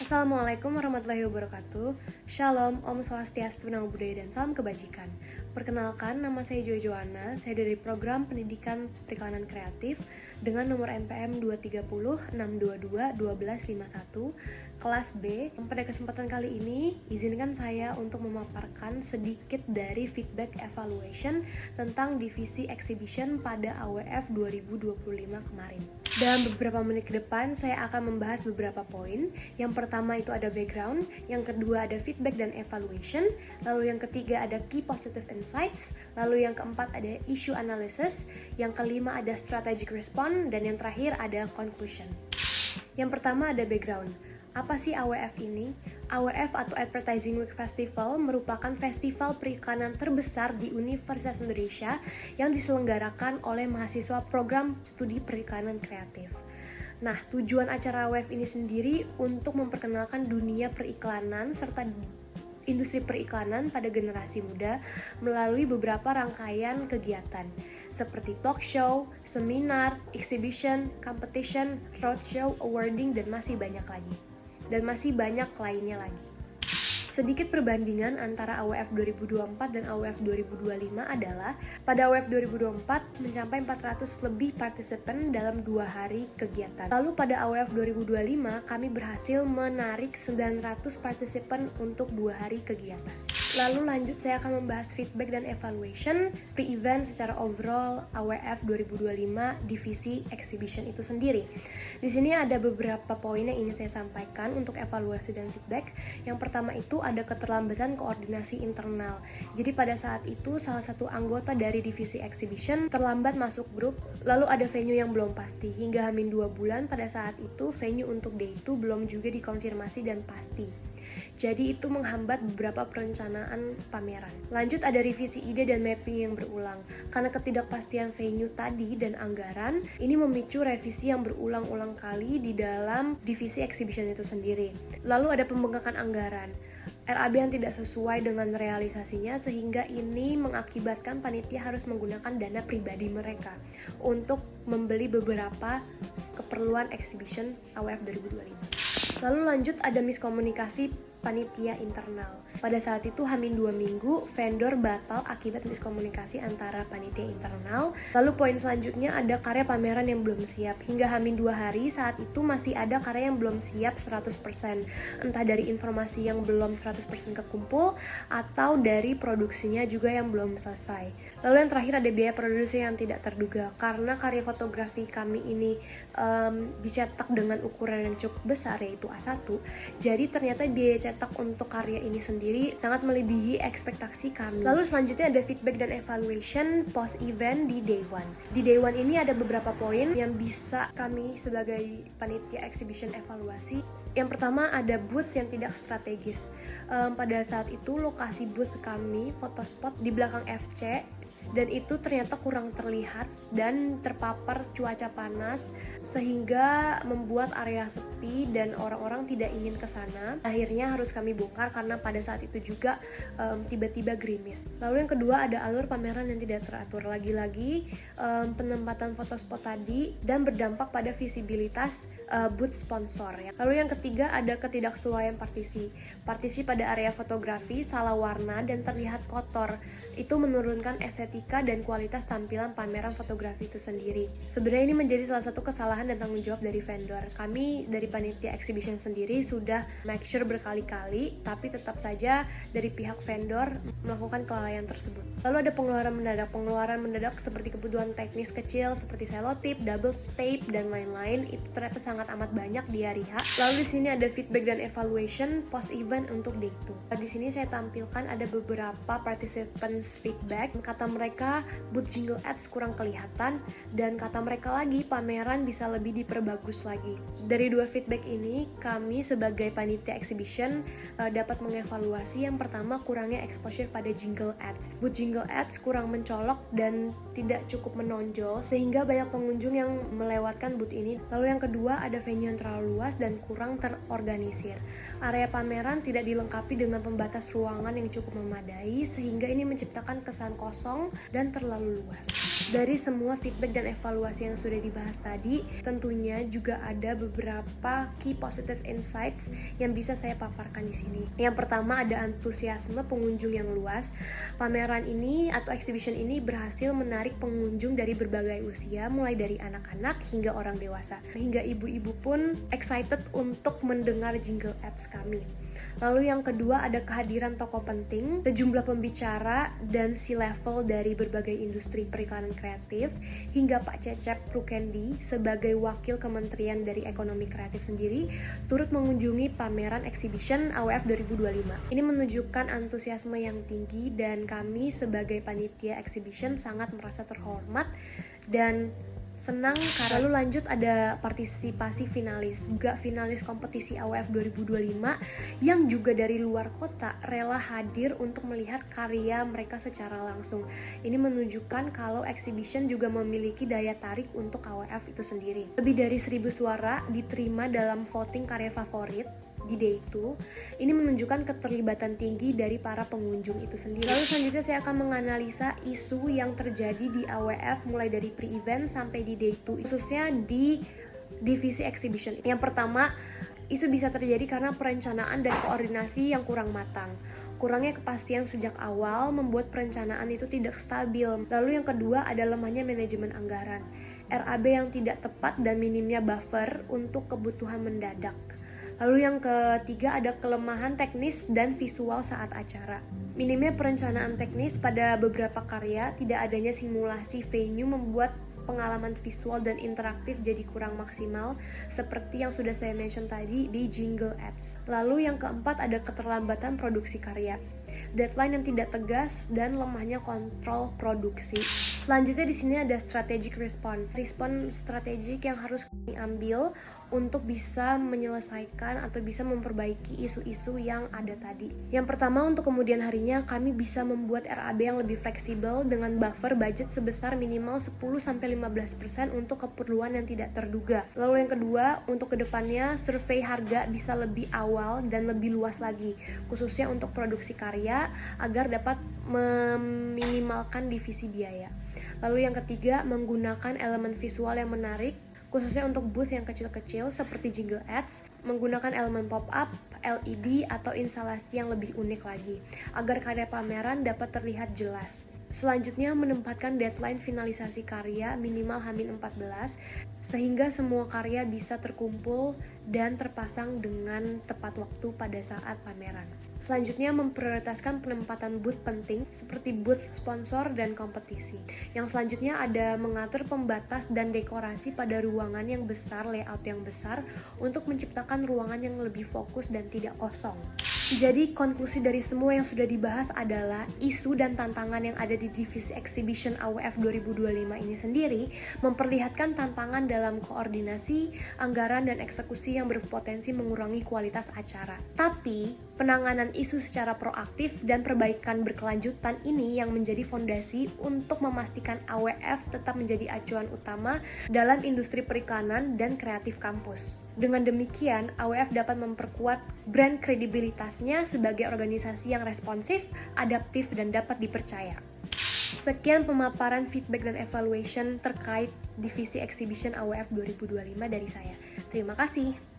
Assalamualaikum warahmatullahi wabarakatuh. Shalom, Om Swastiastu, Namo Buddhaya, dan salam kebajikan. Perkenalkan, nama saya Jojoana. Saya dari Program Pendidikan Periklanan Kreatif dengan nomor NPM 230-622-1251, kelas B. Pada kesempatan kali ini, izinkan saya untuk memaparkan sedikit dari feedback evaluation tentang divisi exhibition pada AWF 2025 kemarin. Dalam beberapa menit ke depan, saya akan membahas beberapa poin. Yang pertama itu ada background, yang kedua ada feedback dan evaluation, lalu yang ketiga ada key positive insights, lalu yang keempat ada issue analysis, yang kelima ada strategic response, dan yang terakhir ada conclusion. Yang pertama ada background. Apa sih AWF ini? AWF atau Advertising Week Festival merupakan festival periklanan terbesar di Universitas Indonesia yang diselenggarakan oleh mahasiswa program studi periklanan kreatif. Nah, tujuan acara AWF ini sendiri untuk memperkenalkan dunia periklanan serta industri periklanan pada generasi muda melalui beberapa rangkaian kegiatan seperti talk show, seminar, exhibition, competition, roadshow, awarding, dan masih banyak lainnya lagi. Sedikit perbandingan antara AWF 2024 dan AWF 2025 adalah pada AWF 2024 mencapai 400 lebih partisipan dalam 2 hari kegiatan. Lalu pada AWF 2025 kami berhasil menarik 900 partisipan untuk 2 hari kegiatan. Lalu lanjut saya akan membahas feedback dan evaluation pre-event secara overall AWF 2025 divisi exhibition itu sendiri. Di sini ada beberapa poin yang ingin saya sampaikan untuk evaluasi dan feedback. Yang pertama itu ada keterlambatan koordinasi internal. Jadi pada saat itu salah satu anggota dari divisi exhibition terlambat masuk grup, lalu ada venue yang belum pasti. Hingga hamin 2 bulan pada saat itu venue untuk day itu belum juga dikonfirmasi dan pasti. Jadi itu menghambat beberapa perencanaan pameran. Lanjut ada revisi ide dan mapping yang berulang. Karena ketidakpastian venue tadi dan anggaran, ini memicu revisi yang berulang-ulang kali di dalam divisi exhibition itu sendiri. Lalu ada pembengkakan anggaran. RAB yang tidak sesuai dengan realisasinya sehingga ini mengakibatkan panitia harus menggunakan dana pribadi mereka untuk membeli beberapa keperluan exhibition AWF 2025. Lalu lanjut ada miskomunikasi panitia internal. Pada saat itu hamin 2 minggu vendor batal akibat miskomunikasi antara panitia internal. Lalu poin selanjutnya ada karya pameran yang belum siap. Hingga hamin 2 hari saat itu masih ada karya yang belum siap 100%. Entah dari informasi yang belum 100% kekumpul atau dari produksinya juga yang belum selesai. Lalu yang terakhir ada biaya produksi yang tidak terduga. Karena karya fotografi kami ini dicetak dengan ukuran yang cukup besar yaitu A1. Jadi ternyata biaya cetak untuk karya ini sendiri sangat melebihi ekspektasi kami. Lalu selanjutnya ada feedback dan evaluation post event di day one. Di day one ini ada beberapa poin yang bisa kami sebagai panitia exhibition evaluasi. Yang pertama ada booth yang tidak strategis. Pada saat itu lokasi booth kami fotospot di belakang FC dan itu ternyata kurang terlihat dan terpapar cuaca panas sehingga membuat area sepi dan orang-orang tidak ingin ke sana. Akhirnya harus kami bongkar karena pada saat itu juga tiba-tiba gerimis. Lalu yang kedua ada alur pameran yang tidak teratur. Lagi-lagi penempatan fotospot tadi dan berdampak pada visibilitas booth sponsor ya. Lalu yang ketiga ada ketidaksesuaian partisi. Partisi pada area fotografi salah warna dan terlihat kotor. Itu menurunkan estetika dan kualitas tampilan pameran fotografi itu sendiri. Sebenarnya ini menjadi salah satu kesalahan dan tanggung jawab dari vendor. Kami dari panitia exhibition sendiri sudah make sure berkali-kali, tapi tetap saja dari pihak vendor melakukan kelalaian tersebut. Lalu ada pengeluaran mendadak seperti kebutuhan teknis kecil seperti selotip, double tape, dan lain-lain. Itu ternyata sangat amat banyak di hari H. Lalu di sini ada feedback dan evaluation post event untuk day 2. Di sini saya tampilkan ada beberapa participants feedback. Kata mereka booth jingle ads kurang kelihatan dan kata mereka lagi pameran bisa lebih diperbagus lagi. Dari 2 feedback ini kami sebagai panitia exhibition dapat mengevaluasi yang pertama kurangnya exposure pada jingle ads. Booth jingle ads kurang mencolok dan tidak cukup menonjol sehingga banyak pengunjung yang melewatkan booth ini. Lalu yang kedua ada venue yang terlalu luas dan kurang terorganisir. Area pameran tidak dilengkapi dengan pembatas ruangan yang cukup memadai sehingga ini menciptakan kesan kosong dan terlalu luas. Dari semua feedback dan evaluasi yang sudah dibahas tadi, tentunya juga ada beberapa beberapa key positive insights yang bisa saya paparkan di sini. Yang pertama ada antusiasme pengunjung yang luas. Pameran ini atau exhibition ini berhasil menarik pengunjung dari berbagai usia, mulai dari anak-anak hingga orang dewasa. Hingga ibu-ibu pun excited untuk mendengar jingle ads kami. Lalu yang kedua ada kehadiran tokoh penting, sejumlah pembicara dan C-level dari berbagai industri periklanan kreatif, hingga Pak Cecep Rukendi sebagai wakil Kementerian dari Ekonomi Kreatif sendiri turut mengunjungi pameran exhibition AWF 2025. Ini menunjukkan antusiasme yang tinggi dan kami sebagai panitia exhibition sangat merasa terhormat dan senang. Lalu lanjut ada partisipasi finalis, juga finalis kompetisi AWF 2025 yang juga dari luar kota rela hadir untuk melihat karya mereka secara langsung. Ini menunjukkan kalau exhibition juga memiliki daya tarik untuk AWF itu sendiri. Lebih dari 1.000 suara diterima dalam voting karya favorit di day itu. Ini menunjukkan keterlibatan tinggi dari para pengunjung itu sendiri. Lalu selanjutnya saya akan menganalisa isu yang terjadi di AWF mulai dari pre-event sampai di day 2, khususnya di divisi exhibition. Yang pertama, isu bisa terjadi karena perencanaan dan koordinasi yang kurang matang. Kurangnya kepastian sejak awal membuat perencanaan itu tidak stabil. Lalu yang kedua ada lemahnya manajemen anggaran, RAB yang tidak tepat dan minimnya buffer untuk kebutuhan mendadak. Lalu yang ketiga ada kelemahan teknis dan visual saat acara. Minimnya perencanaan teknis pada beberapa karya, tidak adanya simulasi venue membuat pengalaman visual dan interaktif jadi kurang maksimal seperti yang sudah saya mention tadi di jingle ads. Lalu yang keempat ada keterlambatan produksi karya, deadline yang tidak tegas dan lemahnya kontrol produksi. Selanjutnya di sini ada strategic respon strategik yang harus kami ambil untuk bisa menyelesaikan atau bisa memperbaiki isu-isu yang ada tadi. Yang pertama, untuk kemudian harinya kami bisa membuat RAB yang lebih fleksibel dengan buffer budget sebesar minimal 10-15% untuk keperluan yang tidak terduga. Lalu yang kedua, untuk kedepannya survei harga bisa lebih awal dan lebih luas lagi, khususnya untuk produksi karya agar dapat meminimalkan divisi biaya. Lalu yang ketiga, menggunakan elemen visual yang menarik, khususnya untuk booth yang kecil-kecil seperti jingle ads, menggunakan elemen pop-up, LED, atau instalasi yang lebih unik lagi, agar karya pameran dapat terlihat jelas. Selanjutnya, menempatkan deadline finalisasi karya minimal H-14, sehingga semua karya bisa terkumpul dan terpasang dengan tepat waktu pada saat pameran. Selanjutnya, memprioritaskan penempatan booth penting seperti booth sponsor dan kompetisi. Yang selanjutnya ada mengatur pembatas dan dekorasi pada ruangan yang besar, layout yang besar, untuk menciptakan ruangan yang lebih fokus dan tidak kosong. Jadi konklusi dari semua yang sudah dibahas adalah isu dan tantangan yang ada di divisi exhibition AWF 2025 ini sendiri memperlihatkan tantangan dalam koordinasi, anggaran, dan eksekusi yang berpotensi mengurangi kualitas acara. Tapi penanganan isu secara proaktif dan perbaikan berkelanjutan ini yang menjadi fondasi untuk memastikan AWF tetap menjadi acuan utama dalam industri periklanan dan kreatif kampus. Dengan demikian, AWF dapat memperkuat brand kredibilitasnya sebagai organisasi yang responsif, adaptif, dan dapat dipercaya. Sekian pemaparan feedback dan evaluation terkait divisi exhibition AWF 2025 dari saya. Terima kasih.